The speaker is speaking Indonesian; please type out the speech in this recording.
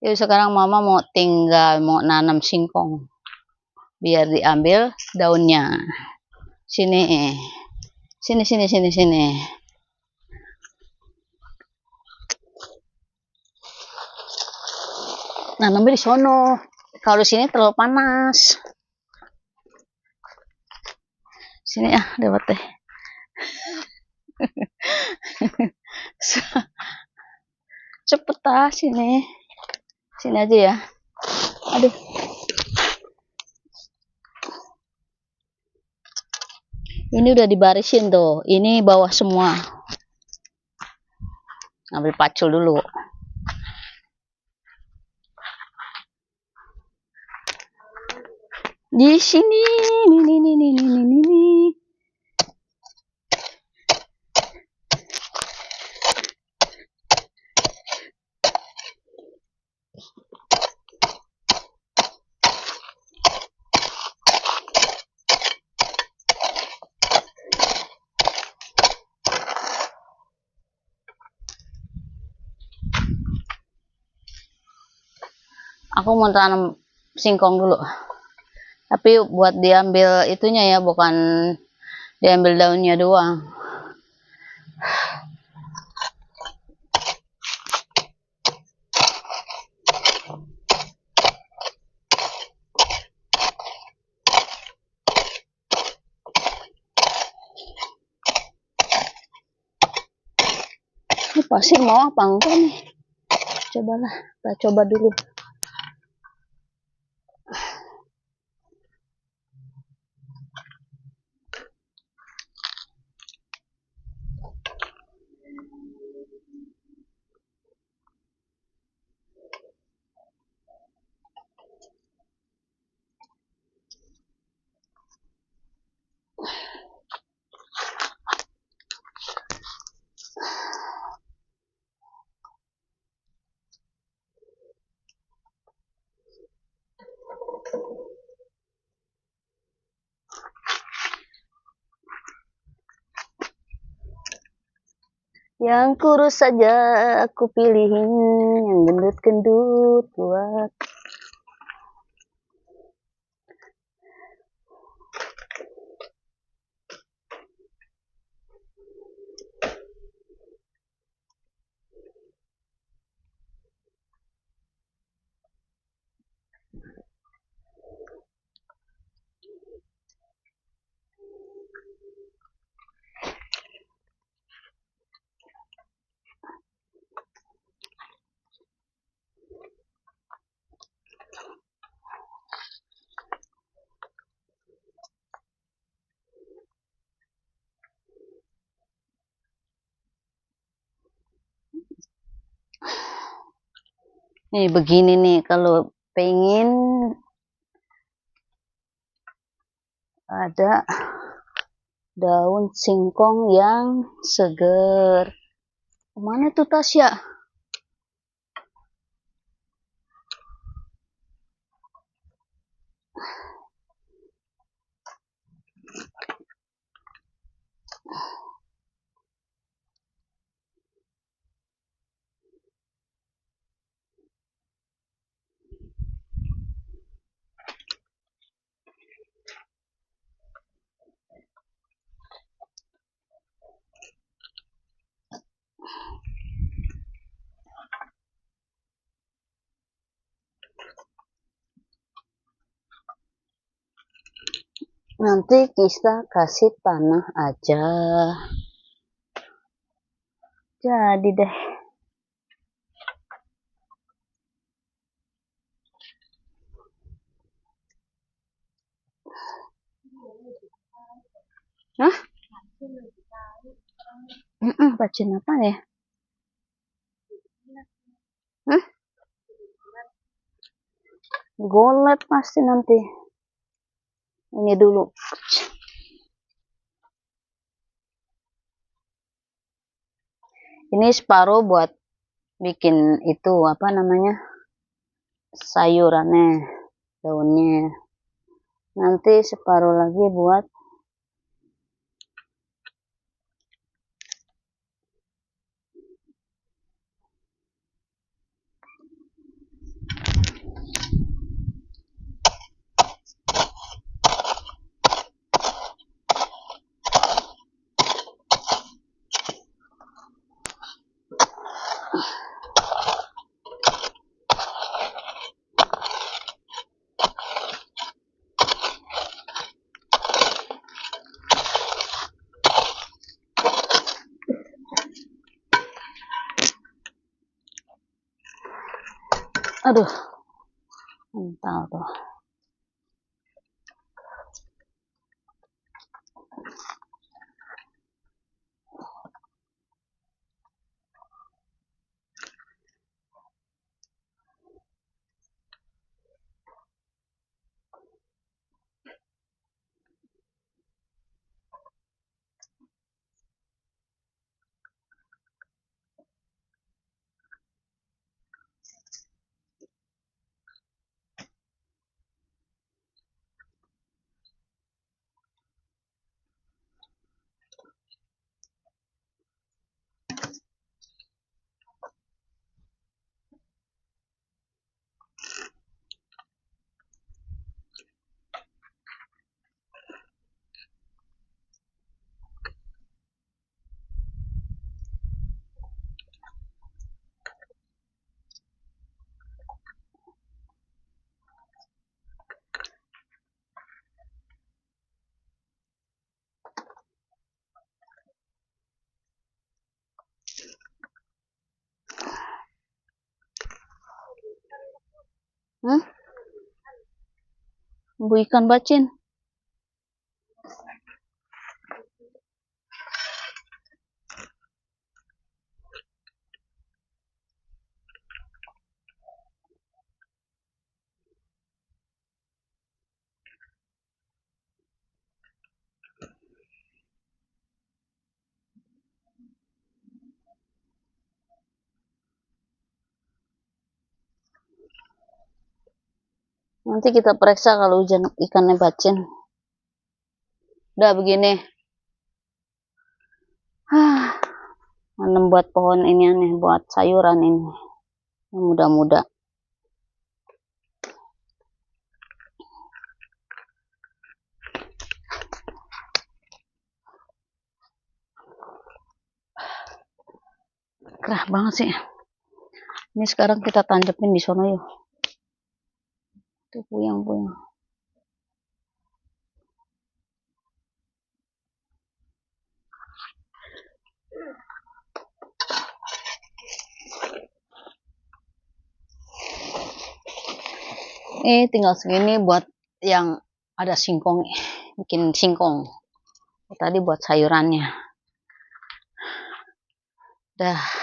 Yuk sekarang mama mau nanam singkong biar diambil daunnya. Sini, sini. Nanamnya di sono. Kalau di sini terlalu panas. Sini lewat deh. Cepet sini. Sini aja ya. Aduh. Ini udah dibarisin tuh. Ini bawah semua. Ambil pacul dulu. Di sini. Nih. Aku mau tanam singkong dulu. Tapi buat diambil itunya ya, bukan diambil daunnya doang. Ini pasir mau apa enggak nih? Cobalah, kita coba dulu. Yang kurus saja aku pilihin, yang gendut-gendut buat. Nih begini nih, kalau pengen ada daun singkong yang seger. Mana tuh Tasya? Nanti kita kasih tanah aja. Jadi deh. Hah? Bacin apa ya? Hah? Golet pasti nanti. Ini dulu. Ini separuh buat bikin itu apa namanya? Sayurannya, daunnya. Nanti separuh lagi buat Aduh, mental tuh. Bu ikan bacin. Nanti kita periksa kalau hujan ikannya bacin. Udah begini. Nanam buat pohon ini nih, buat sayuran ini. Muda-muda. Kerah banget sih. Ini sekarang kita tancepin di sono yuk. Tuh puyang-puyang. Tinggal segini buat yang ada singkong, bikin singkong. Tadi buat sayurannya. Dah.